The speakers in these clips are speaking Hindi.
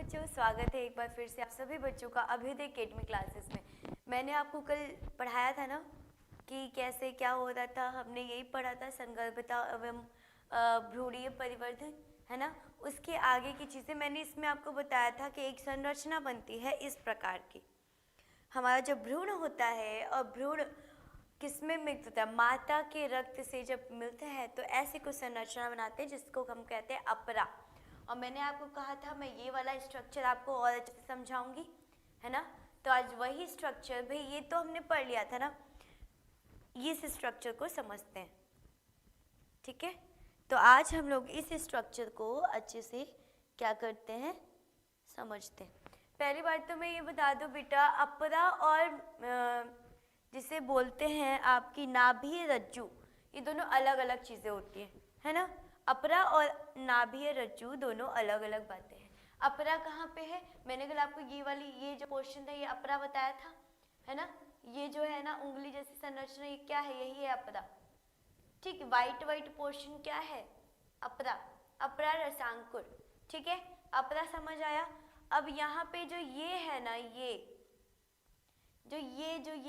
बच्चों, स्वागत है एक बार फिर से आप सभी बच्चों का अभ्युदय एकेडमी क्लासेस में। मैंने आपको कल पढ़ाया था ना कि कैसे क्या हो रहा था। हमने यही पढ़ा था, संगर्भता एवं भ्रूणीय परिवर्धन, है ना। उसके आगे की चीज़ें मैंने इसमें आपको बताया था कि एक संरचना बनती है इस प्रकार की। हमारा जो भ्रूण होता है और भ्रूण किसमें मिलता होता है, माता के रक्त से जब मिलता है तो ऐसे कुछ संरचना बनाते हैं जिसको हम कहते हैं अपरा। और मैंने आपको कहा था मैं ये वाला स्ट्रक्चर आपको और अच्छे से समझाऊंगी, है ना। तो आज वही स्ट्रक्चर, भाई ये तो हमने पढ़ लिया था ना, इस स्ट्रक्चर को समझते हैं, ठीक है। तो आज हम लोग इस स्ट्रक्चर को अच्छे से क्या करते हैं, समझते हैं। पहली बात तो मैं ये बता दूं बेटा, अपरा और जिसे बोलते हैं आपकी नाभीय रज्जु, ये दोनों अलग अलग चीज़ें होती हैं, है ना। अपरा और नाभीय रज्जु दोनों अलग अलग बातें हैं। अपरा कहाँ पे है, मैंने कल आपको ये जो पोर्शन था ये अपरा बताया था, है ना। ये जो है ना उंगली जैसी संरचना, ये क्या है, यही है अपरा, ठीक। वाइट वाइट पोर्शन क्या है, अपरा, अपरा रसांकुर, ठीक है। अपरा समझ आया। अब यहाँ पे जो ये है ना, ये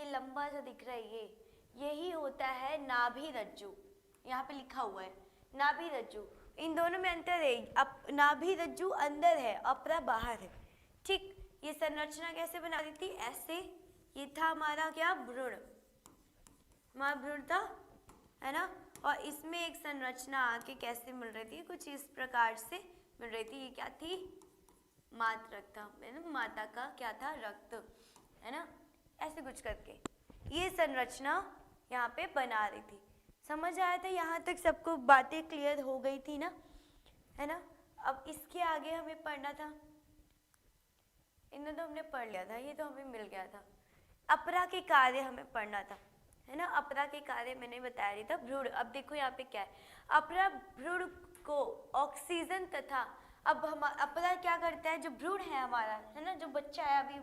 लंबा सा दिख रहा है, यही होता है नाभि रज्जु। यहाँ पे लिखा हुआ है नाभि रज्जु। इन दोनों में अंतर है, नाभि रज्जु अंदर है, अपरा बाहर है, ठीक। ये संरचना कैसे बना दी थी, ऐसे। ये था हमारा क्या, भ्रूण, हमारा भ्रूण था, है ना। और इसमें एक संरचना आके कैसे मिल रही थी, कुछ इस प्रकार से मिल रही थी। ये क्या थी, मात रक्त था, माता का क्या था, रक्त, है ना। ऐसे कुछ करके ये संरचना यहाँ पे बना रही थी। समझ आया था, यहाँ तक सबको बातें क्लियर हो गई थी ना, है ना। अब इसके आगे हमें पढ़ना था, इन्हें तो हमने पढ़ लिया था, ये तो हमें मिल गया था। अपरा के कार्य हमें पढ़ना था, है ना। अपरा के कार्य मैंने बताया नहीं था, भ्रूण। अब देखो यहाँ पे क्या है, अपरा भ्रूण को ऑक्सीजन तथा, अब हम अपरा क्या करता है, जो भ्रूण है हमारा, है ना, जो बच्चा है अभी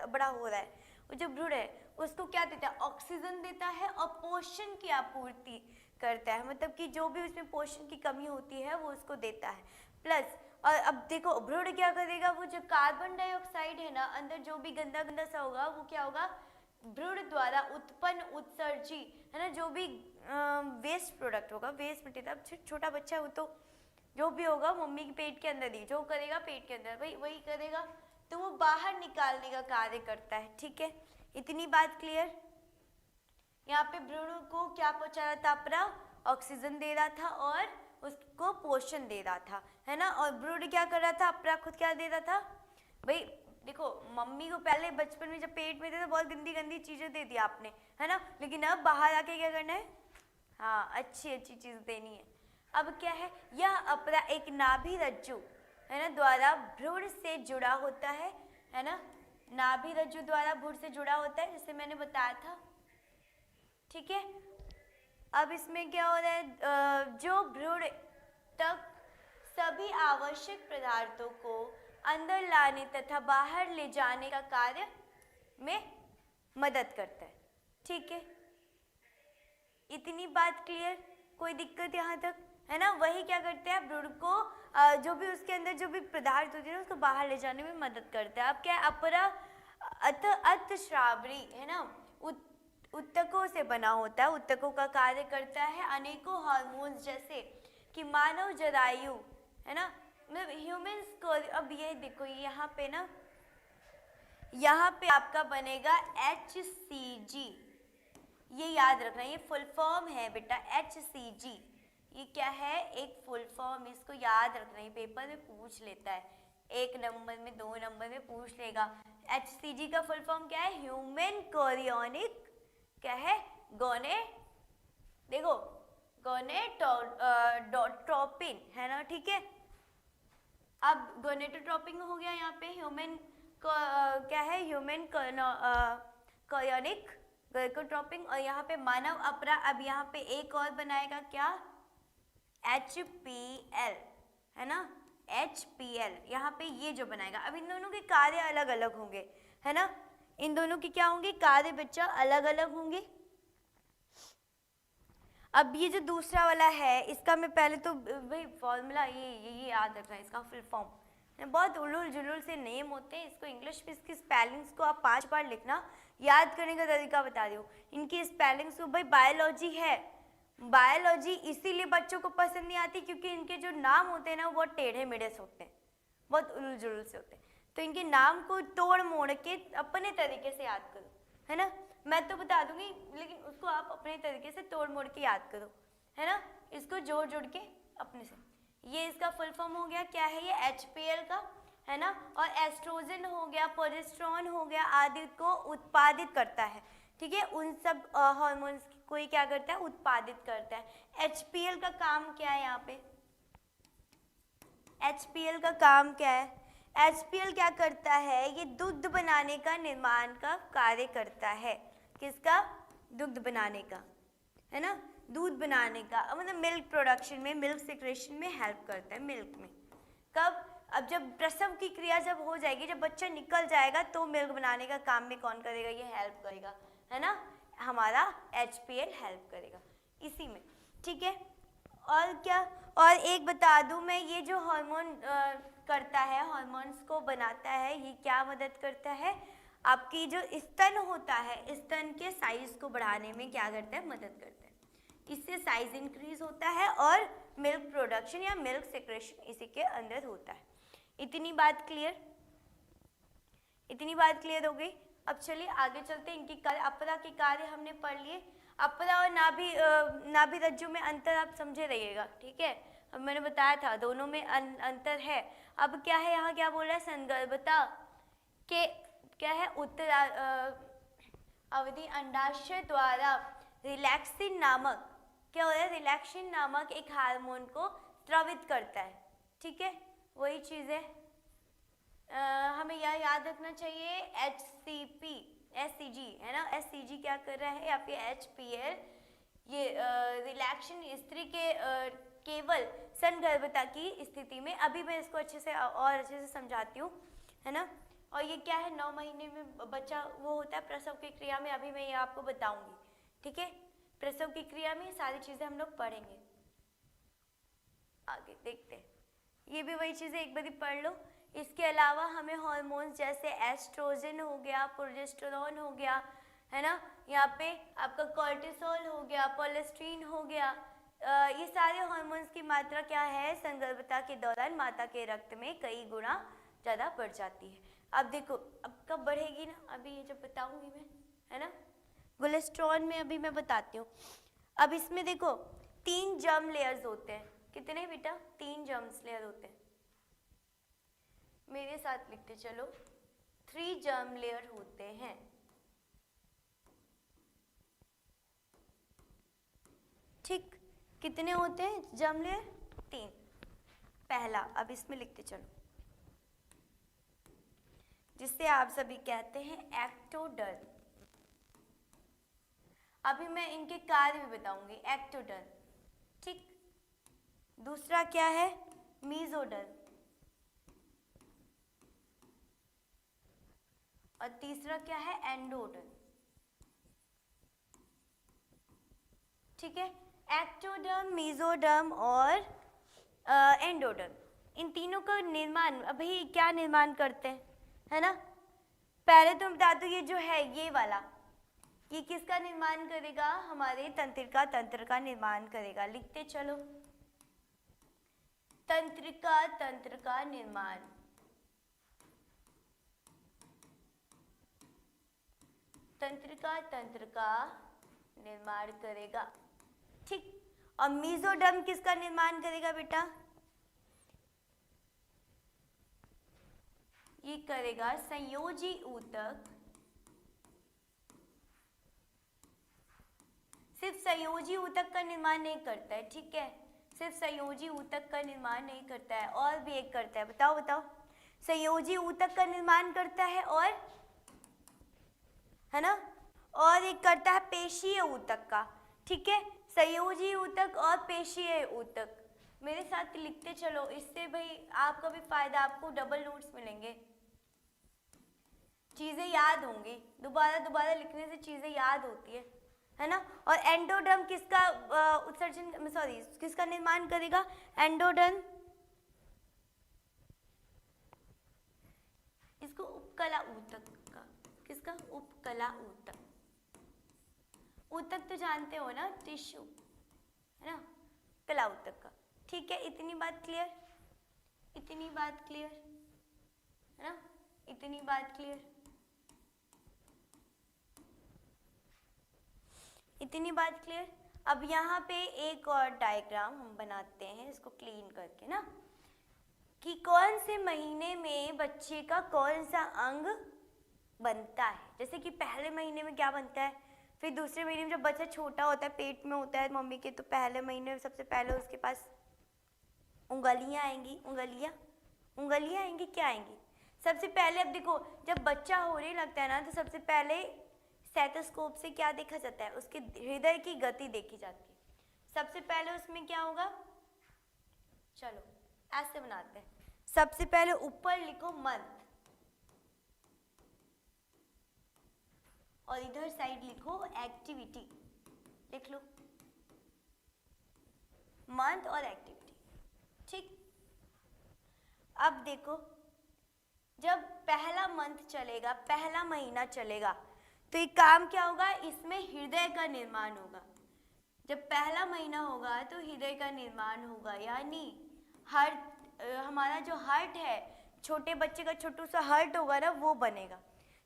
बड़ा हो रहा है, वो जो भ्रूण है उसको क्या देता है, ऑक्सीजन देता है और पोषण की आपूर्ति करता है, मतलब कि जो भी उसमें पोषण की कमी होती है वो उसको देता है। प्लस, और अब देखो भ्रूण क्या करेगा, वो जो कार्बन डाइऑक्साइड है ना अंदर, जो भी गंदा गंदा सा होगा वो क्या होगा, भ्रूण द्वारा उत्पन्न उत्सर्जी, है ना, जो भी वेस्ट प्रोडक्ट होगा, वेस्ट मटेरियल, छोटा बच्चा है वो तो जो भी होगा मम्मी के पेट के अंदर ही जो करेगा, पेट के अंदर भाई वही करेगा, तो वो बाहर निकालने का कार्य करता है, ठीक है। इतनी बात क्लियर। यहाँ पे भ्रूण को क्या पहुंचा रहा था, अपरा ऑक्सीजन दे रहा था और उसको पोषण दे रहा था, है ना। और भ्रूण क्या कर रहा था, अपरा खुद क्या दे रहा था, भाई देखो मम्मी को पहले बचपन में जब पेट में थे तो बहुत गंदी गंदी चीजें दे दी आपने, है ना, लेकिन अब बाहर आके क्या करना है, हाँ अच्छी अच्छी चीज देनी है। अब क्या है, यह अपरा एक नाभि रज्जु, है ना, द्वारा भ्रूण से जुड़ा होता है ना। नाभि रज्जु द्वारा भ्रूण से जुड़ा होता है, जैसे मैंने बताया था, ठीक है। अब इसमें क्या हो रहा है, जो भ्रूण तक सभी आवश्यक पदार्थों को अंदर लाने तथा बाहर ले जाने का कार्य में मदद करता है, ठीक है। इतनी बात क्लियर, कोई दिक्कत यहाँ तक, है ना। वही क्या करते हैं, भ्रूण को जो भी उसके अंदर जो भी पदार्थ होते हैं उसको बाहर ले जाने में मदद करता है। अब क्या है, अपरा अतस्रावरी, है ना, उत्तकों से बना होता है, उत्तकों का कार्य करता है अनेकों हार्मोन्स, जैसे कि मानव जरायु, है ना, मतलब ह्यूमंस को। अब ये देखो यहाँ पे ना, यहाँ पे आपका बनेगा HCG, ये याद रखना, ये फुल फॉर्म है बेटा HCG। ये क्या है, एक फुल फॉर्म, इसको याद रखना, ये पेपर में पूछ लेता है, 1 नंबर में 2 नंबर में पूछ लेगा। HCG का फुल फॉर्म क्या है, ह्यूमन कोरियोनिक, क्या है, गोने, देखो गोनेटोट्रोपिन, है ना, ठीक है। अब गोनेटोट्रोपिन हो गया, यहाँ पे ह्यूमन क्या है, ह्यूमन कोरियोनिक गोनेटोट्रोपिन, और यहाँ पे मानव अपरा। अब यहाँ पे एक और बनाएगा क्या, HPL, है ना, HPL, यहाँ पे ये जो बनाएगा। अब इन दोनों के कार्य अलग अलग होंगे, है ना, इन दोनों के क्या होंगे, कार्य बच्चा अलग अलग होंगे। अब ये जो दूसरा वाला है, इसका मैं पहले तो भाई फॉर्मूला ये याद रखना है, इसका फुल फॉर्म, बहुत उलूल जुलूल से नेम होते हैं। इसको इंग्लिश में इसकी स्पेलिंग्स को आप 5 बार लिखना, याद करने का तरीका बता रही हूँ। इनकी स्पेलिंग्स को, भाई बायोलॉजी है, बायोलॉजी इसीलिए बच्चों को पसंद नहीं आती क्योंकि इनके जो नाम होते हैं ना वो बहुत टेढ़े मेढ़े से होते हैं, बहुत उलूल जुलूल से होते हैं। तो इनके नाम को तोड़ मोड़ के अपने तरीके से याद करो, है ना। मैं तो बता दूंगी लेकिन उसको आप अपने तरीके से तोड़ मोड़ के याद करो, है ना। इसको जोड़ जोड़ के अपने से। ये इसका फुल फॉर्म हो गया, क्या है ये, HPL का, है ना। और एस्ट्रोजन हो गया, प्रोजेस्टेरोन हो गया, आदि को उत्पादित करता है, ठीक है। उन सब हार्मोन्स को ही क्या करता है, उत्पादित करता है। HPL का काम क्या है, यहाँ पे HPL का काम क्या है, HPL क्या करता है, ये दुग्ध बनाने का, निर्माण का कार्य करता है। किसका, दुग्ध बनाने का, है ना, दूध बनाने का, मतलब मिल्क प्रोडक्शन में, मिल्क सिक्रेशन में हेल्प करता है, मिल्क में। कब, अब जब प्रसव की क्रिया जब हो जाएगी, जब बच्चा निकल जाएगा तो मिल्क बनाने का काम में कौन करेगा, ये हेल्प करेगा, है ना, हमारा HPL हेल्प करेगा इसी में, ठीक है। और क्या, और एक बता दूं मैं, ये जो हार्मोन करता है, हार्मोन्स को बनाता है, ये क्या मदद करता है, आपकी जो स्तन होता है, स्तन के साइज को बढ़ाने में क्या करता है, मदद करता है। इससे साइज इंक्रीज होता है और मिल्क प्रोडक्शन या मिल्क सेक्रेशन इसी के अंदर होता है। इतनी बात क्लियर, इतनी बात क्लियर हो गई। अब चलिए आगे चलते हैं। इनकी कार्य, अपरा के कार्य हमने पढ़ लिए। अपरा और नाभि रज्जु में अंतर आप समझे रहिएगा, ठीक है। अब मैंने बताया था दोनों में अंतर है। अब क्या है, यहाँ क्या बोल रहा है, संगर्भता के क्या है, उत्तर अवधि अंडाशय द्वारा रिलैक्सिन नामक, क्या हो रहा है, रिलैक्सिन नामक एक हार्मोन को स्रावित करता है, ठीक है। वही चीज़ है, हमें यह याद रखना चाहिए, HCG है ना, HCG क्या कर रहा है, या फिर HPL, ये रिलैक्शन स्त्री के केवल संगर्भता की स्थिति में, अभी मैं इसको अच्छे से और अच्छे से समझाती हूँ, है ना। और ये क्या है, 9 महीने में बच्चा वो होता है प्रसव की क्रिया में, अभी मैं ये आपको बताऊंगी, ठीक है। प्रसव की क्रिया में सारी चीजें हम लोग पढ़ेंगे, आगे देखते हैं। ये भी वही चीजें एक बार पढ़ लो। इसके अलावा हमें हार्मोन्स जैसे एस्ट्रोजन हो गया, प्रोजेस्टेरोन हो गया, है ना, यहाँ पे आपका कॉर्टिसोल हो गया, पोलेस्ट्रीन हो गया, ये सारे हार्मोन्स की मात्रा क्या है, संगर्भता के दौरान माता के रक्त में कई गुना ज़्यादा बढ़ जाती है। अब देखो, अब कब बढ़ेगी ना, अभी ये जब बताऊंगी मैं, है ना, कोलेस्ट्रॉल में अभी मैं बताती हूँ। अब इसमें देखो 3 जर्म लेयर्स होते हैं, कितने बेटा, 3 जर्म्स लेयर होते हैं, मेरे साथ लिखते चलो, 3 जर्म लेयर होते हैं, ठीक। कितने होते हैं जर्म लेयर, 3, पहला। अब इसमें लिखते चलो, जिससे आप सभी कहते हैं एक्टोडर्म। अभी मैं इनके कार्य भी बताऊंगी, एक्टोडर्म, ठीक। दूसरा क्या है, मीजोडर्म, और तीसरा क्या है, एंडोडर्म, ठीक है। एक्टोडर्म, मीजोडर्म और एंडोडर्म, इन तीनों का निर्माण, अभी क्या निर्माण करते हैं, है ना। पहले तो बता दो, ये जो है ये वाला, ये किसका निर्माण करेगा, हमारे तंत्र का निर्माण करेगा। लिखते चलो, तंत्र का निर्माण, तंत्र का निर्माण करेगा, ठीक। और मीजोडर्म किसका निर्माण करेगा बेटा, ये करेगा संयोजी ऊतक, सिर्फ संयोजी ऊतक का निर्माण नहीं करता है, ठीक है, सिर्फ संयोजी ऊतक का निर्माण नहीं करता है, और भी एक करता है, बताओ बताओ, संयोजी ऊतक का निर्माण करता है, और है ना, और एक करता है पेशीय ऊतक का, ठीक है। संयोजी ऊतक और पेशीय ऊतक, मेरे साथ लिखते चलो, इससे भाई आपका भी फायदा, आपको डबल नोट्स मिलेंगे, चीजें याद होंगी, दोबारा दोबारा लिखने से चीजें याद होती है ना। और एंडोडर्म किसका उत्सर्जन, सॉरी, किसका निर्माण करेगा, एंडोडर्म, किसको? उपकला ऊतक का। किसका? उपकला ऊतक। ऊतक तो जानते हो ना, टिश्यू, है ना, कला ऊतक का। ठीक है, इतनी बात क्लियर? इतनी बात क्लियर है ना? इतनी बात क्लियर? इतनी बात क्लियर? अब यहाँ पे एक और डायग्राम हम बनाते हैं इसको क्लीन करके ना, कि कौन से महीने में बच्चे का कौन सा अंग बनता है। जैसे कि पहले महीने में क्या बनता है, फिर दूसरे महीने में जब बच्चा छोटा होता है, पेट में होता है मम्मी के, तो पहले महीने में सबसे पहले उसके पास उंगलियां आएंगी। उंगलियां आएंगी, क्या आएंगी? सबसे पहले अब देखो, जब बच्चा होने लगता है ना, तो सबसे पहले स्टेथोस्कोप से क्या देखा जाता है? उसके हृदय की गति देखी जाती है। सबसे पहले उसमें क्या होगा? चलो ऐसे बनाते हैं। सबसे पहले ऊपर लिखो मंथ, और इधर साइड लिखो एक्टिविटी। लिख लो मंथ और एक्टिविटी। ठीक, अब देखो, जब पहला मंथ चलेगा, पहला महीना चलेगा, तो एक काम क्या होगा, इसमें हृदय का निर्माण होगा। जब पहला महीना होगा तो हृदय का निर्माण होगा, यानी हार्ट, हमारा जो हार्ट है, छोटे बच्चे का छोटू सा हार्ट होगा ना, वो बनेगा।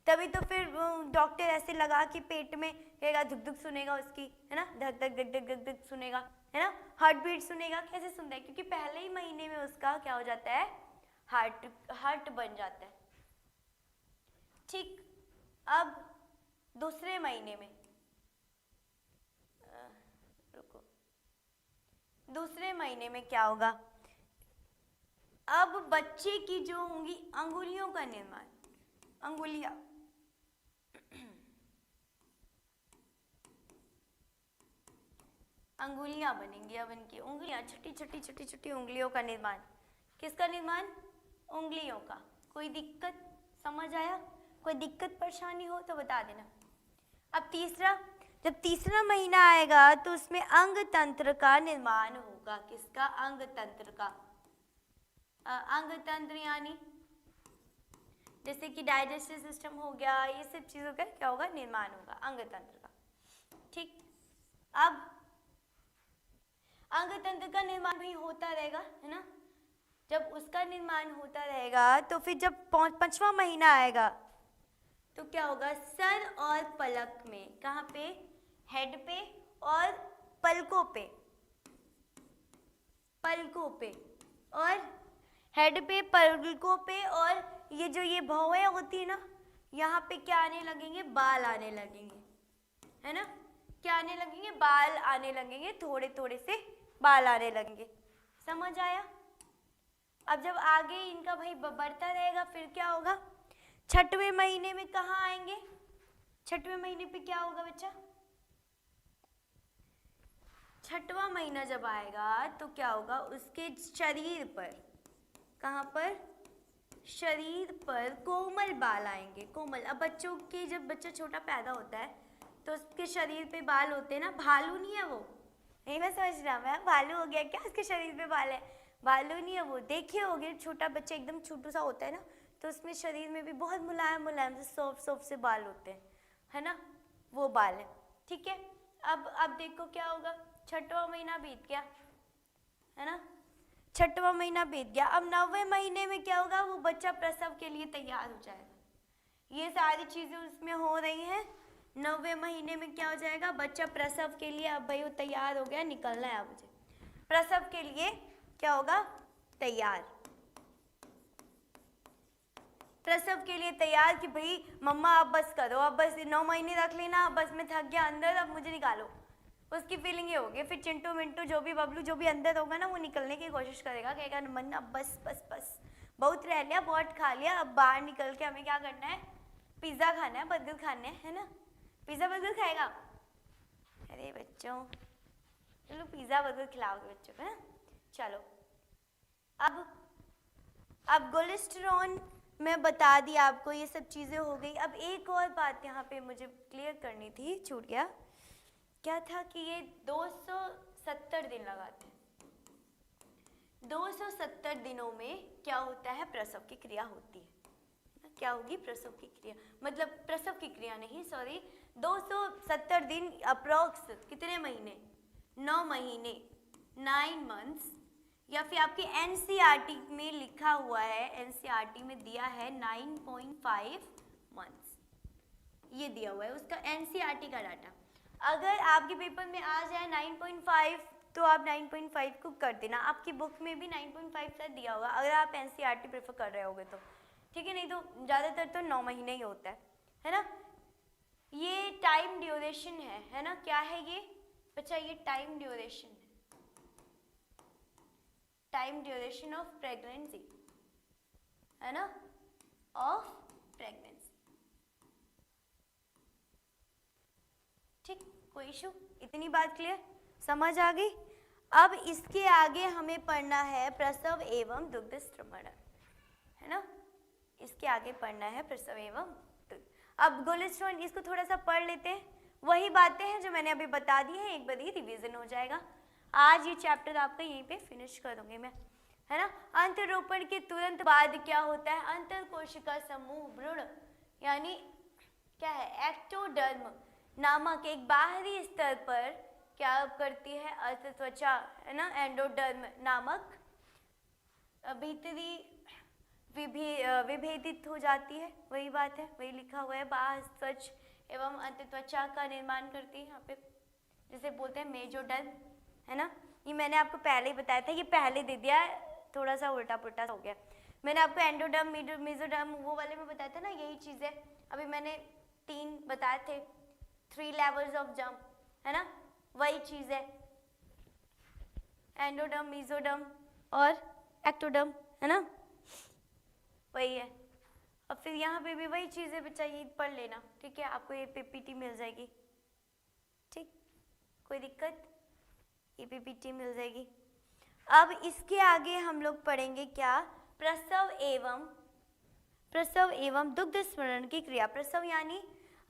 तभी तो फिर डॉक्टर ऐसे लगा कि पेट में कहेगा, धुक धुक सुनेगा उसकी, है ना, धक धक धक धक धक धक सुनेगा, है ना, हार्ट बीट सुनेगा। कैसे सुनता है? क्योंकि पहले ही महीने में उसका क्या हो जाता है? हार्ट बन जाता है। ठीक, अब दूसरे महीने में, रुको, दूसरे महीने में क्या होगा? अब बच्चे की जो होंगी अंगुलियों का निर्माण, अंगुलियां, अंगुलियां बनेंगी। अब इनकी उंगलियां, छोटी छोटी छोटी छोटी उंगलियों का निर्माण। किसका निर्माण? उंगलियों का। कोई दिक्कत? समझ आया? कोई दिक्कत परेशानी हो तो बता देना। अब तीसरा, जब तीसरा महीना आएगा तो उसमें अंग तंत्र का निर्माण होगा। किसका? अंग तंत्र का। अंग तंत्र यानी जैसे कि डाइजेस्टिव सिस्टम हो गया, ये सब चीजों का क्या होगा? निर्माण होगा अंग तंत्र का। ठीक, अब अंग तंत्र का निर्माण भी होता रहेगा, है ना। जब उसका निर्माण होता रहेगा तो फिर जब 5वां महीना आएगा तो क्या होगा? सर और पलक में, कहाँ पे? हेड पे और पलकों पे, पलकों पे और हेड पे, पलकों पे, और ये जो ये भौएं होती है ना, यहाँ पे क्या आने लगेंगे? बाल आने लगेंगे, है ना। क्या आने लगेंगे? बाल आने लगेंगे, थोड़े थोड़े से बाल आने लगेंगे। समझ आया? अब जब आगे इनका भाई बढ़ता रहेगा, फिर क्या होगा? छठवें महीने में कहाँ आएंगे? छठवें महीने पे क्या होगा बच्चा? छठवां महीना जब आएगा तो क्या होगा? उसके शरीर पर, कहाँ पर? शरीर पर कोमल बाल आएंगे, कोमल। अब बच्चों के, जब बच्चा छोटा पैदा होता है तो उसके शरीर पे बाल होते हैं ना, भालू नहीं है वो, नहीं मैं समझ रहा, मैं भालू हो गया क्या? उसके शरीर पे बाल है, भालू नहीं है वो। देखे होगे, छोटा बच्चा एकदम छोटू सा होता है ना, तो उसमें शरीर में भी बहुत मुलायम मुलायम से सॉफ्ट सॉफ्ट से बाल होते हैं, है ना, वो बाल है। ठीक है, अब देखो क्या होगा? छठवां महीना बीत गया, है ना, छठवां महीना बीत गया। अब 9वें महीने में क्या होगा? वो बच्चा प्रसव के लिए तैयार हो जाएगा। ये सारी चीजें उसमें हो रही हैं। 9वें महीने में क्या हो जाएगा? बच्चा प्रसव के लिए, अब भाई वो तैयार हो गया, निकलना है अब मुझे प्रसव के लिए। क्या होगा? तैयार, प्रसव के लिए तैयार, कि भाई मम्मा अब बस करो, अब बस 9 महीने रख लेना, अब बस मैं थक गया अंदर, अब मुझे निकालो। उसकी फीलिंग ये होगी। फिर चिंटू मिंटू जो भी बबलू जो भी अंदर होगा ना, वो निकलने की कोशिश करेगा, कहेगा मन अब बस बस बस, बहुत रह लिया, बहुत खा लिया, अब बाहर निकल के हमें क्या करना है? पिज्ज़ा खाना है, बर्गर खाना है ना। पिज़्ज़ा बर्गर खाएगा? अरे बच्चों, चलो पिज़्ज़ा बर्गर खिलाओगे बच्चों को, है? चलो, अब कोलेस्टेरॉल मैं बता दी आपको, ये सब चीज़ें हो गई। अब एक और बात यहाँ पे मुझे क्लियर करनी थी, छूट गया। क्या था कि ये 270 दिन लगाते हैं। 270 दिनों में क्या होता है? प्रसव की क्रिया होती है। क्या होगी, प्रसव की क्रिया, मतलब प्रसव की क्रिया नहीं, सॉरी, 270 दिन अप्रोक्स कितने महीने, 9 महीने, 9 मंथ्स, या फिर आपके एनसीईआरटी में लिखा हुआ है, एनसीईआरटी में दिया है 9.5 मंथ्स, ये दिया हुआ है उसका एनसीईआरटी का डाटा। अगर आपके पेपर में आ जाए 9.5 तो आप 9.5 को कर देना, आपकी बुक में भी 9.5 तक दिया होगा अगर आप एनसीईआरटी प्रेफर कर रहे होगे तो, ठीक है, नहीं तो ज़्यादातर तो 9 महीने ही होता है ना। ये टाइम ड्यूरेशन है ना, क्या है ये बच्चा, ये टाइम ड्यूरेशन है, टाइम ड्यूरेशन ऑफ प्रेगनेंसी, है ना, ऑफ प्रेगनेंसी, ठीक, कोई इशू, इतनी बात क्लियर, समझ आ गई। अब इसके आगे हमें पढ़ना है प्रसव एवं दुग्ध स्त्रवण, है ना, इसके आगे पढ़ना है प्रसव एवं दुग्ध। अब गोलेस्ट्रॉन इसको थोड़ा सा पढ़ लेते हैं, वही बातें हैं जो मैंने अभी बता दी हैं, एक बार ही रिवीजन हो जाएगा। आज ये चैप्टर आपका यहीं पे फिनिश कर दूंगी मैं, है ना। अंतरोपण के तुरंत बाद क्या होता है, अंतर कोशिका समूह भ्रूण यानी क्या है, एक्टोडर्म नामक एक बाहरी स्तर पर क्या करती है, अर्ध त्वचा, है ना, एंडोडर्म नामक भीतरी विभेदित हो जाती है, वही बात है, वही लिखा हुआ है, बाह्य त्वच एवं अंत त्वचा का निर्माण करती है, यहाँ पे जिसे बोलते हैं मेजोडर्म, है ना। ये मैंने आपको पहले ही बताया था, ये पहले दे दिया है, थोड़ा सा उल्टा पुल्टा हो गया। मैंने आपको एंडोडर्म मेसोडर्म वो वाले में बताया था ना, यही चीज़ है। अभी मैंने 3 बताए थे, 3 लेवल्स ऑफ जर्म, है ना, वही चीज़ है, एंडोडर्म, मेसोडर्म और एक्टोडर्म, है ना, वही है। अब फिर यहाँ पे भी वही चीज़ है बच्चा, ये पढ़ लेना, ठीक है, आपको ये पीपीटी मिल जाएगी, ठीक, कोई दिक्कत, ये पीपीटी मिल जाएगी। अब इसके आगे हम लोग पढ़ेंगे क्या, प्रसव एवं दुग्ध स्मरण की क्रिया। प्रसव यानी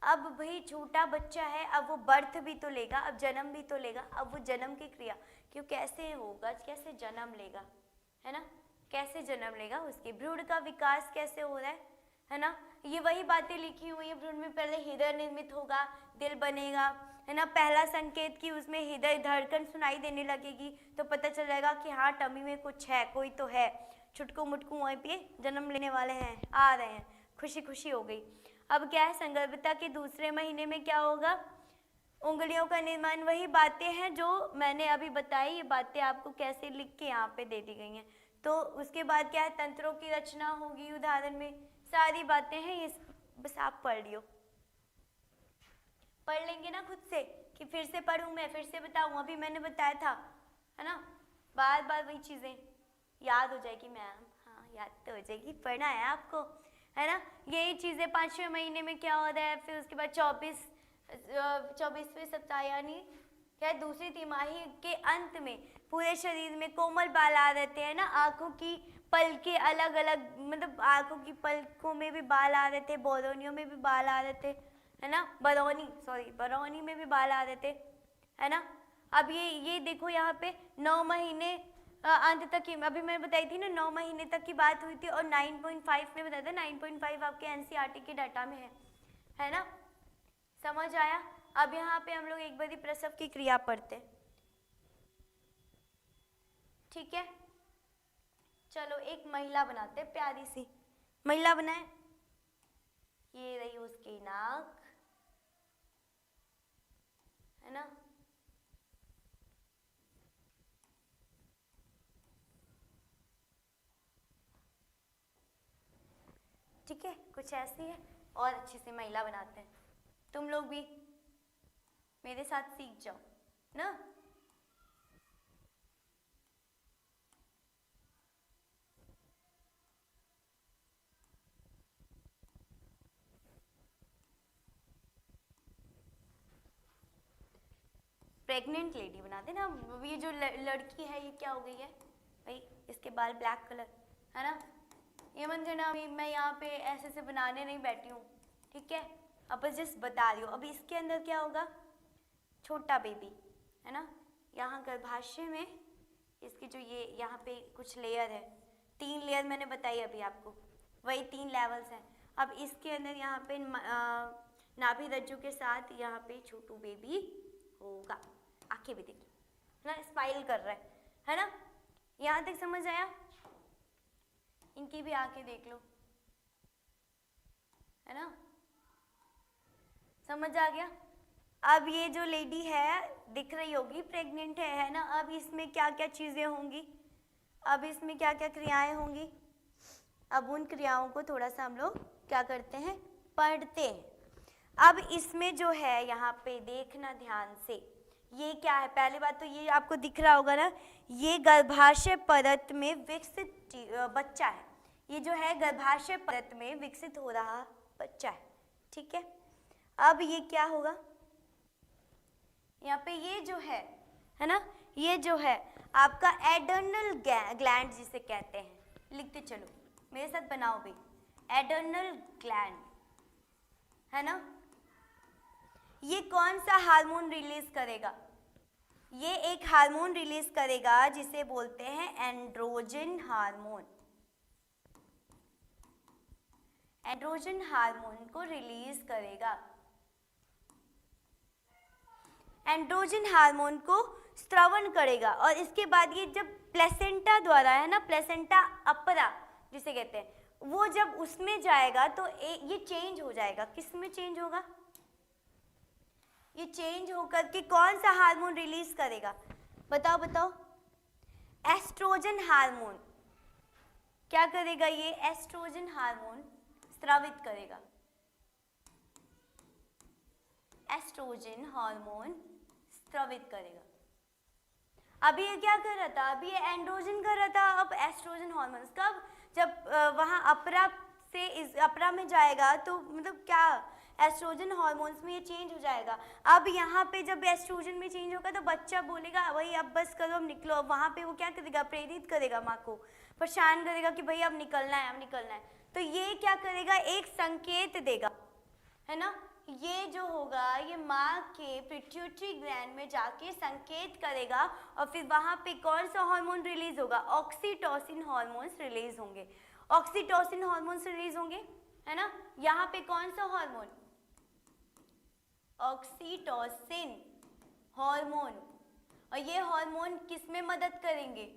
अब भाई छोटा बच्चा है, अब वो बर्थ भी तो लेगा, अब जन्म भी तो लेगा, अब वो जन्म की क्रिया क्यों कैसे होगा, कैसे जन्म लेगा, है ना, कैसे जन्म लेगा, उसके भ्रूण का विकास कैसे हो रहा है ना, ये वही बातें लिखी हुई है। भ्रूण में पहले हृदय निर्मित होगा, दिल बनेगा, है ना, पहला संकेत कि उसमें हृदय धड़कन सुनाई देने लगेगी तो पता चल जाएगा कि हाँ टमी में कुछ है, कोई तो है, छुटकू मुटकू वहीं पे जन्म लेने वाले हैं, आ रहे हैं, खुशी खुशी हो गई। अब क्या है, संगर्भता के दूसरे महीने में क्या होगा, उंगलियों का निर्माण, वही बातें हैं जो मैंने अभी बताई, ये बातें आपको कैसे लिख के यहाँ पे दे दी गई हैं। तो उसके बाद क्या है, तंत्रों की रचना होगी, उदाहरण में सारी बातें हैं, ये बस आप पढ़ लियो, पढ़ लेंगे ना खुद से, कि फिर से पढ़ूँ मैं, फिर से बताऊँ, अभी मैंने बताया था, है ना, बार बार वही चीज़ें याद हो जाएगी मैम, हाँ याद तो हो जाएगी, पढ़ना है आपको, है ना। यही चीज़ें 5वें महीने में क्या हो रहा है, फिर उसके बाद 24वें सप्ताह यानी क्या है, दूसरी तिमाही के अंत में पूरे शरीर में कोमल बाल आ रहते हैं ना, आँखों की पलकें अलग अलग, मतलब आँखों की पलकों में भी बाल आ रहे थे, बरौनियों में भी बाल आ रहे थे, है ना, बरौनी में भी बाल आ रहे थे, है ना। अब ये देखो यहाँ पे 9 महीने अंत तक की, अभी मैंने बताई थी ना 9 महीने तक की बात हुई थी, और 9.5 में बताया था, 9.5 आपके एनसीईआरटी के डाटा में है ना, समझ आया। अब यहाँ पे हम लोग एक बार प्रसव की क्रिया पढ़ते, ठीक है, चलो एक महिला बनाते, प्यारी सी महिला बनाए, ये रही उसकी नाक, है ना, ठीक है, कुछ ऐसी है, और अच्छी सी महिला बनाते हैं, तुम लोग भी मेरे साथ सीख जाओ ना। प्रेग्नेंट लेडी बना देना। ये जो लड़की है ये क्या हो गई है भाई, इसके बाल ब्लैक कलर, है ना, ये मन देना, अभी मैं यहाँ पे ऐसे से बनाने नहीं बैठी हूँ, ठीक है, अब बस जस्ट बता रही हूँ। अभी इसके अंदर क्या होगा, छोटा बेबी, है ना, यहाँ गर्भाशय में इसकी जो ये यहाँ पे कुछ लेयर है, 3 लेयर मैंने बताई अभी आपको, वही 3 लेवल्स हैं। अब इसके अंदर यहाँ पे नाभि रज्जु के साथ यहाँ पे छोटू बेबी होगा। आंखें भी देखिए ना, स्माइल कर रहा है ना। यहाँ तक समझ आया? इनकी भी आंखें देख लो, है ना, समझ आ गया? अब ये जो लेडी है दिख रही होगी प्रेग्नेंट है ना। अब इसमें क्या क्या चीजें होंगी, अब इसमें क्या क्या क्रियाएं होंगी, अब उन क्रियाओं को थोड़ा सा हम लोग क्या करते हैं, पढ़ते हैं। अब इसमें जो है यहाँ पे देखना ध्यान से, ये क्या है? पहली बात तो ये आपको दिख रहा होगा ना, ये गर्भाशय परत में विकसित बच्चा है। ये जो है गर्भाशय परत में विकसित हो रहा बच्चा है, ठीक है। अब ये क्या होगा, यहाँ पे ये जो है ना, ये जो है आपका एडर्नल ग्लैंड जिसे कहते हैं, लिखते चलो मेरे साथ, बनाओ भाई, एडर्नल ग्लैंड है ना। ये कौन सा हार्मोन रिलीज करेगा? ये एक हार्मोन रिलीज करेगा जिसे बोलते हैं एंड्रोजन हार्मोन। एंड्रोजन हार्मोन को रिलीज करेगा। एंड्रोजन हार्मोन को स्त्रवण करेगा और इसके बाद ये जब प्लेसेंटा द्वारा, है ना, प्लेसेंटा अपरा जिसे कहते हैं, वो जब उसमें जाएगा तो ये चेंज हो जाएगा। किस में चेंज होगा? ये चेंज होकर के कौन सा हार्मोन रिलीज करेगा? बताओ बताओ। Oestrogen hormone. क्या करेगा ये? एस्ट्रोजन हार्मोन स्रावित करेगा। एस्ट्रोजन हार्मोन स्रावित करेगा। अभी ये क्या कर रहा था? अभी ये एंड्रोजन कर रहा था, अब एस्ट्रोजन हार्मोन कब? जब वहाँ अपरा से इस अपरा में जाएगा तो मतलब क्या, एस्ट्रोजन हार्मोन्स में ये चेंज हो जाएगा। अब यहाँ पे जब एस्ट्रोजन में चेंज होगा तो बच्चा बोलेगा भाई अब बस करो, अब निकलो। अब वहाँ पे वो क्या करेगा? प्रेरित करेगा माँ को, परेशान करेगा कि भाई अब निकलना है, अब निकलना है। तो ये क्या करेगा? एक संकेत देगा, है ना। ये जो होगा ये माँ के पिट्यूटरी ग्लैंड में जाके संकेत करेगा और फिर वहाँ पे कौन सा हार्मोन रिलीज होगा? ऑक्सीटोसिन हार्मोन्स रिलीज होंगे। ऑक्सीटोसिन हार्मोन्स रिलीज होंगे, है ना। यहाँ पे कौन सा हार्मोन? Oxytocin hormone. और ये हार्मोन किस में मदद करेंगे?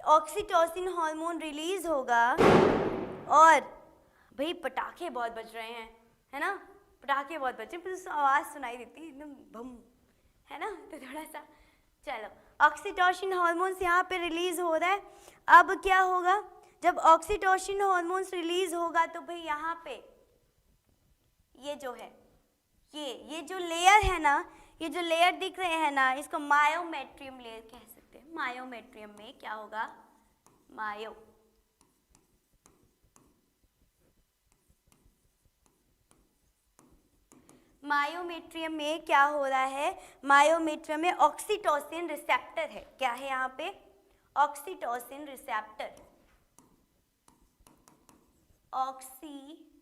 ऑक्सीटोसिन हार्मोन रिलीज होगा। और भाई पटाखे बहुत बज रहे हैं, है ना, पटाखे बहुत बजे, फिर आवाज़ सुनाई देती है एकदम बम, है ना, तो थोड़ा सा चलो। ऑक्सीटोसिन हार्मोन्स यहाँ पे रिलीज हो रहा है। अब क्या होगा? जब ऑक्सीटोसिन हार्मोन्स रिलीज होगा तो भाई यहाँ पे ये जो है, ये जो लेयर है ना, ये जो लेयर दिख रहे हैं ना, इसको मायोमेट्रियम लेयर कह सकते हैं। मायोमेट्रियम में क्या होगा? मायोमेट्रियम में क्या हो रहा है? मायोमेट्रियम में ऑक्सीटोसिन रिसेप्टर है। क्या है यहाँ पे? Oxytocin receptor. ऑक्सीटोसिन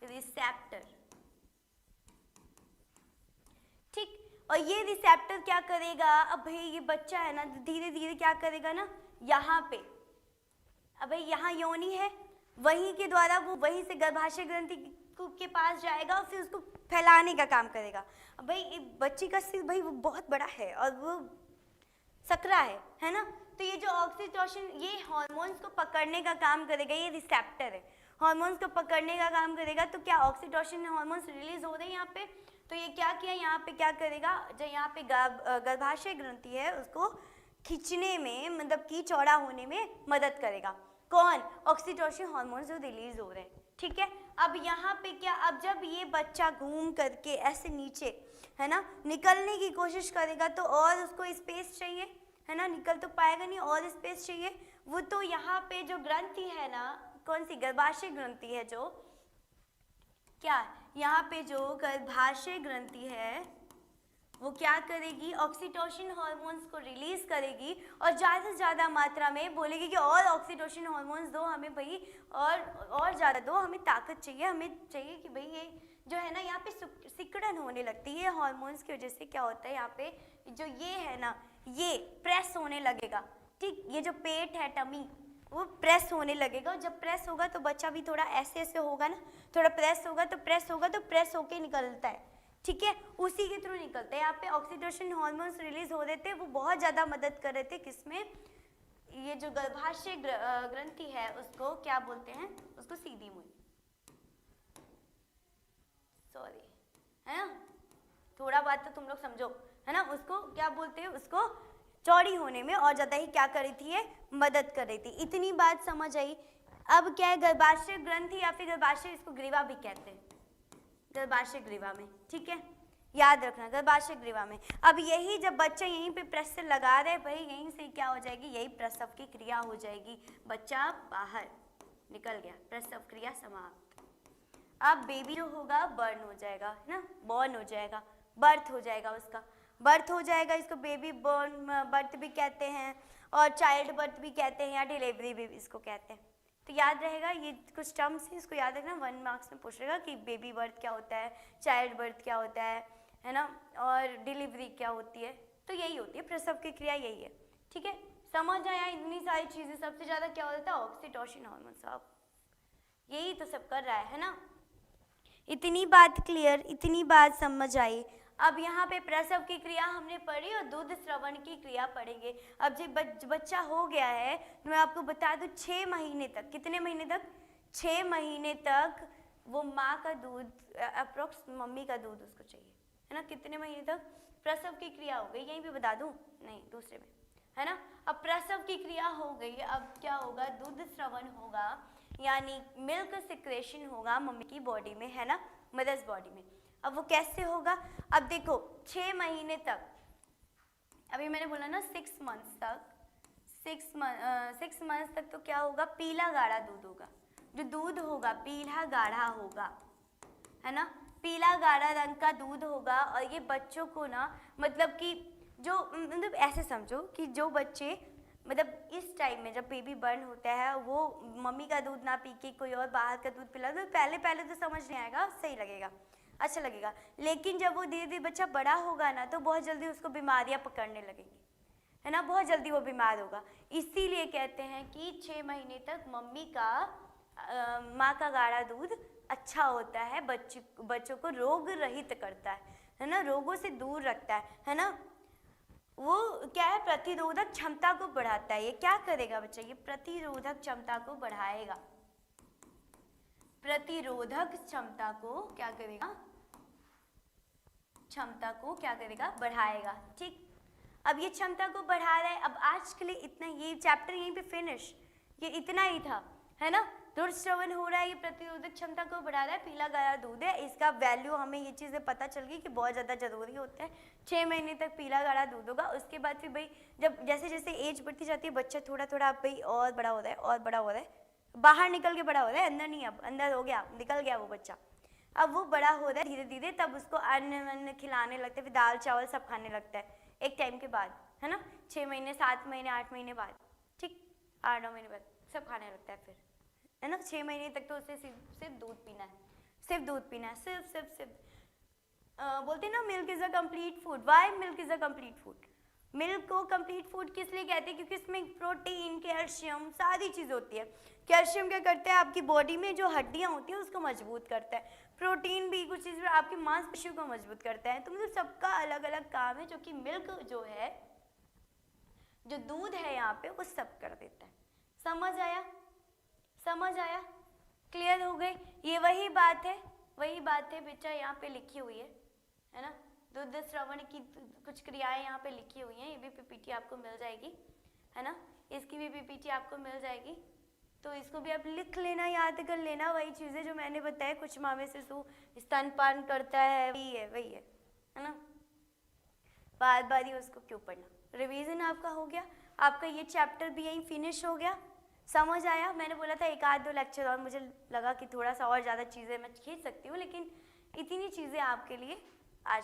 रिसेप्टर, ठीक। और ये रिसेप्टर क्या करेगा? अब भाई ये बच्चा है ना, धीरे धीरे क्या करेगा ना, यहाँ पे, अब भाई यहाँ योनि है, वहीं के द्वारा वो वहीं से गर्भाशय ग्रंथि के पास जाएगा और फिर उसको फैलाने का काम करेगा। अब भाई बच्ची का सिर भाई वो बहुत बड़ा है और वो सकरा है ना, तो ये जो ऑक्सीटोसिन ये हार्मोन्स को पकड़ने का काम करेगा। ये रिसेप्टर है, हार्मोन्स को पकड़ने का काम करेगा। तो क्या ऑक्सीटोसिन हार्मोन्स रिलीज हो रहे हैं यहाँ पे, तो ये क्या किया यहाँ पे, क्या करेगा? जो यहाँ पे गर्भाशय ग्रंथि है उसको खींचने में, मतलब कि चौड़ा होने में मदद करेगा। कौन? ऑक्सीटोसिन हार्मोन्स जो रिलीज हो रहे हैं, ठीक है। अब यहाँ पे क्या, अब जब ये बच्चा घूम करके ऐसे नीचे, है ना, निकलने की कोशिश करेगा तो और उसको स्पेस चाहिए, है ना, निकल तो पाएगा नहीं, और स्पेस चाहिए। वो तो यहाँ पे जो ग्रंथि है ना, कौन सी? गर्भाशय ग्रंथि है, जो क्या यहाँ पे जो गर्भाशय ग्रंथि है वो क्या करेगी? ऑक्सीटोसिन हार्मोन्स को रिलीज करेगी और ज़्यादा से ज़्यादा मात्रा में बोलेगी कि और ऑक्सीटोसिन हार्मोन्स दो हमें भाई, और ज़्यादा दो, हमें ताकत चाहिए, हमें चाहिए कि भाई ये जो है ना, यहाँ पे सिकुड़न होने लगती है हार्मोन्स की वजह से। क्या होता है यहाँ पे, जो ये है ना, ये प्रेस होने लगेगा, ठीक। ये जो पेट है, टमी, वो प्रेस होने लगेगा, और जब प्रेस होगा तो बच्चा भी थोड़ा ऐसे ऐसे होगा ना, थोड़ा प्रेस होगा तो प्रेस होके निकलता है, ठीक है, उसी के थ्रू निकलता है। यहाँ पे ऑक्सीटोसिन हार्मोन्स रिलीज हो रहे थे, वो बहुत ज़्यादा मदद कर रहे थे किसमें, ये जो गर्भाशय ग्रंथि है उसको क्या बोलते हैं, उसको सीधी मुई, सॉरी, है ना, थोड़ा बात तो तुम लोग समझो, है ना, उसको क्या बोलते हैं, उसको चौड़ी होने में और ज़्यादा ही क्या कर रही थी, ये मदद कर रही थी। इतनी बात समझ आई। अब क्या है, गर्भाशय ग्रंथि या फिर गर्भाशय, इसको ग्रीवा भी कहते हैं, गर्भाशय ग्रीवा में, ठीक है, याद रखना गर्भाशय ग्रीवा में। अब यही जब बच्चा यहीं पे प्रेस लगा रहे भाई, यहीं से क्या हो जाएगी, यही प्रसव की क्रिया हो जाएगी, बच्चा बाहर निकल गया, प्रसव क्रिया समाप्त। अब बेबी जो होगा बर्न हो जाएगा, है ना, बॉर्न हो जाएगा, बर्थ हो जाएगा, उसका बर्थ हो जाएगा, इसको बेबी बर्न बर्थ भी कहते हैं और चाइल्ड बर्थ भी कहते हैं या डिलीवरी भी इसको कहते हैं। तो याद रहेगा, ये कुछ टर्म्स हैं, इसको याद रखना, 1 मार्क्स में पूछ रहेगा कि बेबी बर्थ क्या होता है, चाइल्ड बर्थ क्या होता है ना, और डिलीवरी क्या होती है। तो यही होती है प्रसव की क्रिया, यही है, ठीक है, समझ आया इतनी सारी चीज़ें। सबसे ज़्यादा क्या होता है, ऑक्सीटोसिन हार्मोन, सब यही तो सब कर रहा है ना। इतनी बात क्लियर, इतनी बात समझ आई। अब यहाँ पे प्रसव की क्रिया हमने पढ़ी और दूध स्रवण की क्रिया पढ़ेंगे। अब जब बच्चा हो गया है, तो मैं आपको बता दूँ 6 महीने तक, कितने महीने तक, 6 महीने तक वो माँ का दूध, अप्रोक्स मम्मी का दूध उसको चाहिए, है ना, कितने महीने तक। प्रसव की क्रिया हो गई, यहीं पे बता दूँ, नहीं दूसरे में, है ना। अब प्रसव की क्रिया हो गई, अब क्या होगा, दूध स्रवण होगा, यानी मिल्क सिक्रेशन होगा मम्मी की बॉडी में, है ना, मदर्स बॉडी में। अब वो कैसे होगा, अब देखो 6 महीने तक, अभी मैंने बोला ना 6 मंथ्स तक, 6 मंथ्स तक तो क्या होगा, पीला गाढ़ा दूध होगा, जो दूध होगा पीला गाढ़ा होगा, है ना, पीला गाढ़ा रंग का दूध होगा। और ये बच्चों को ना, मतलब कि जो, मतलब ऐसे समझो कि जो बच्चे, मतलब इस टाइम में जब बेबी बर्न होता है, वो मम्मी का दूध ना पी के कोई और बाहर का दूध पिला, तो पहले तो समझ नहीं आएगा, सही लगेगा, अच्छा लगेगा, लेकिन जब वो धीरे धीरे बच्चा बड़ा होगा ना, तो बहुत जल्दी उसको बीमारियां पकड़ने लगेंगी, है ना, बहुत जल्दी वो बीमार होगा। इसीलिए कहते हैं कि 6 महीने तक मम्मी का, माँ का गाढ़ा दूध अच्छा होता है, बच्चों को रोग रहित करता है ना, रोगों से दूर रखता है ना। वो क्या है, प्रतिरोधक क्षमता को बढ़ाता है। ये क्या करेगा बच्चा, ये प्रतिरोधक क्षमता को बढ़ाएगा, प्रतिरोधक क्षमता को क्या करेगा, क्षमता को क्या करेगा, बढ़ाएगा, ठीक। अब ये क्षमता को बढ़ा रहा है। अब आज के लिए इतना, ये चैप्टर यहीं पे फिनिश, ये इतना ही था, है ना। दूध श्रवण हो रहा है, ये प्रतिरोधक क्षमता को बढ़ा रहा है, पीला गाढ़ा दूध है, इसका वैल्यू हमें ये चीज़ें पता चल गई कि बहुत ज़्यादा जरूरी होता है। 6 महीने तक पीला गाढ़ा दूध होगा, उसके बाद फिर भाई जब जैसे जैसे एज बढ़ती जाती है, बच्चा थोड़ा थोड़ा अब भाई और बड़ा हो रहा है, और बड़ा हो रहा है, बाहर निकल के बड़ा हो रहा है, अंदर नहीं, अब अंदर हो गया, निकल गया वो बच्चा, अब वो बड़ा हो रहा है धीरे धीरे, तब उसको अन्न खिलाने लगते हैं, फिर दाल चावल सब खाने लगता है एक टाइम के बाद, है ना, 6 महीने 7 महीने 8 महीने बाद, ठीक, 8-9 महीने बाद सब खाने लगता है फिर, है ना। 6 महीने तक तो उसे सिर्फ दूध पीना है, सिर्फ दूध पीना है, सिर्फ बोलते हैं ना, milk is a complete food. Why milk is a complete food, milk को कंप्लीट फूड किस लिए कहते हैं, क्योंकि इसमें प्रोटीन, कैल्शियम, सारी चीज़ होती है। कैल्शियम क्या करता है, आपकी बॉडी में जो हड्डियाँ होती हैं उसको मजबूत करता है, प्रोटीन भी कुछ चीज़ आपकी मांसपेशियों को मजबूत करता है। तो मतलब सबका अलग अलग काम है, जो कि मिल्क जो है, जो दूध है यहाँ पे, वो सब कर देता है। समझ आया, समझ आया, क्लियर हो गई। ये वही बात है बेटा, यहाँ पे लिखी हुई है ना, दूध श्रवण की कुछ क्रियाएं यहाँ पे लिखी हुई हैं। ये भी पीपीटी आपको मिल जाएगी, है ना, इसकी भी पीपीटी आपको मिल जाएगी, तो इसको भी आप लिख लेना, याद कर लेना। वही चीज़ें जो मैंने बताया, कुछ माह में शिशु स्तनपान करता है, वही है ना, बार बार ही उसको क्यों पढ़ना। रिवीजन आपका हो गया, आपका ये चैप्टर भी यहीं फिनिश हो गया। समझ आया, मैंने बोला था 1-2 लेक्चर और, मुझे लगा कि थोड़ा सा और ज़्यादा चीज़ें मैं खींच सकती हूँ, लेकिन इतनी चीज़ें आपके लिए आज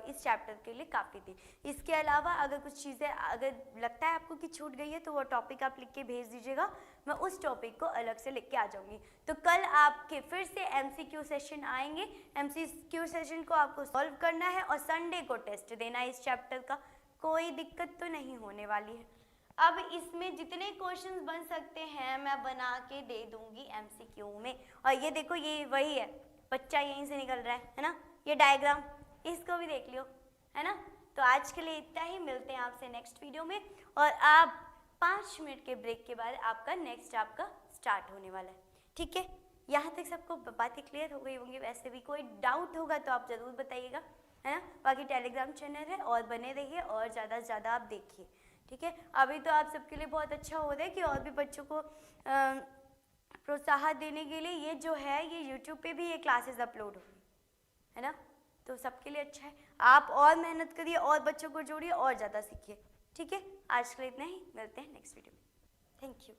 इस चैप्टर के लिए काफ़ी थी। इसके अलावा अगर कुछ चीज़ें अगर लगता है आपको कि छूट गई है, तो वो टॉपिक आप लिख के भेज दीजिएगा, मैं उस टॉपिक को अलग से लिख के आ जाऊँगी। तो कल आपके फिर से MCQ सेशन आएंगे, MCQ सेशन को आपको सॉल्व करना है और संडे को टेस्ट देना है इस चैप्टर का। कोई दिक्कत तो नहीं होने वाली है। अब इसमें जितने क्वेश्चंस बन सकते हैं मैं बना के दे दूंगी एमसीक्यू में। और ये देखो ये वही है, बच्चा यहीं से निकल रहा है ना, ये डायग्राम, इसको भी देख लियो, है ना। तो आज के लिए इतना ही, मिलते हैं आपसे नेक्स्ट वीडियो में। और आप 5 मिनट के ब्रेक के बाद आपका नेक्स्ट आपका स्टार्ट होने वाला है, ठीक है। यहाँ तक सबको बातें क्लियर हो गई होंगी। वैसे भी कोई डाउट होगा तो आप ज़रूर बताइएगा, है ना। बाकी टेलीग्राम चैनल है और बने रहिए और ज़्यादा से ज़्यादा आप देखिए, ठीक है। अभी तो आप सबके लिए बहुत अच्छा हो रहा है कि और भी बच्चों को प्रोत्साहन देने के लिए ये जो है ये यूट्यूब पे भी ये क्लासेस अपलोड हो, है ना। तो सबके लिए अच्छा है, आप और मेहनत करिए और बच्चों को जोड़िए और ज़्यादा सीखिए, ठीक है। आज के लिए इतना ही, मिलते हैं नेक्स्ट वीडियो में। Thank you.